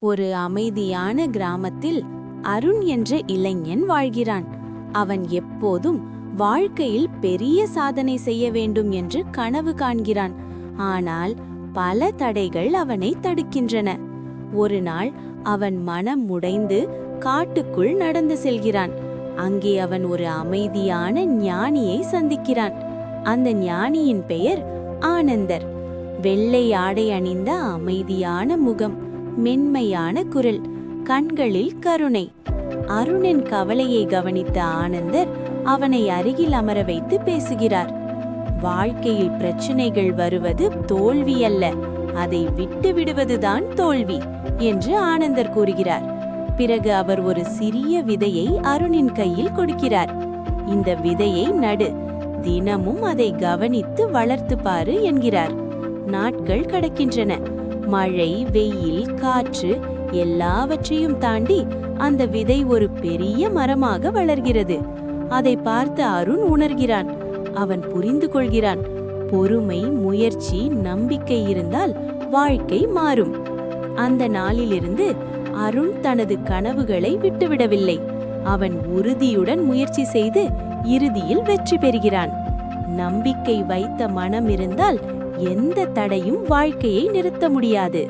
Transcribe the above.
ஒரு அமைதியான கிராமத்தில் அருண் என்ற இளைஞன் வாழ்கிறான். அவன் எப்போதும் வாழ்க்கையில் பெரிய சாதனை செய்ய வேண்டும் என்று கனவு காண்கிறான். ஆனால் பல தடைகள் அவனை தடுக்கின்றன. ஒரு நாள் அவன் மனம் உடைந்து காட்டுக்குள் நடந்து செல்கிறான். அங்கே அவன் ஒரு அமைதியான ஞானியை சந்திக்கிறான். அந்த ஞானியின் பெயர் ஆனந்தர். வெள்ளை ஆடை அணிந்த அமைதியான முகம், மென்மையான குரல், கண்களில் கருணை. அருணின் கவலையை கவனித்த ஆனந்தர் அவனை அருகில் அமர வைத்து பேசுகிறார். வாழ்க்கையில் பிரச்சனைகள் வருவது தோல்வி அல்ல, அதை விட்டு விடுவதுதான் தோல்வி என்று ஆனந்தர் கூறுகிறார். பிறகு அவர் ஒரு சிறிய விதையை அருணின் கையில் கொடுக்கிறார். இந்த விதையை நடு, தினமும் அதை கவனித்து வளர்த்து பாரு என்கிறார். நாட்கள் கடக்கின்றன. மழை, வெயில், காற்று எல்லாவற்றையும் தாண்டி அந்த விதை ஒரு பெரிய மரமாக வளர்கிறது. அதை பார்த்து அருண் உணர்கிறான். அவன் புரிந்து கொள்கிறான், பொறுமை, முயற்சி, நம்பிக்கை இருந்தால் வாழ்க்கை மாறும். அந்த நாளிலிருந்து அருண் தனது கனவுகளை விட்டுவிடவில்லை. அவன் உறுதியுடன் முயற்சி செய்து இறுதியில் வெற்றி பெறுகிறான். நம்பிக்கை வைத்த மனம் இருந்தால் எந்த தடையும் வாழ்க்கையை நிறுத்த முடியாது.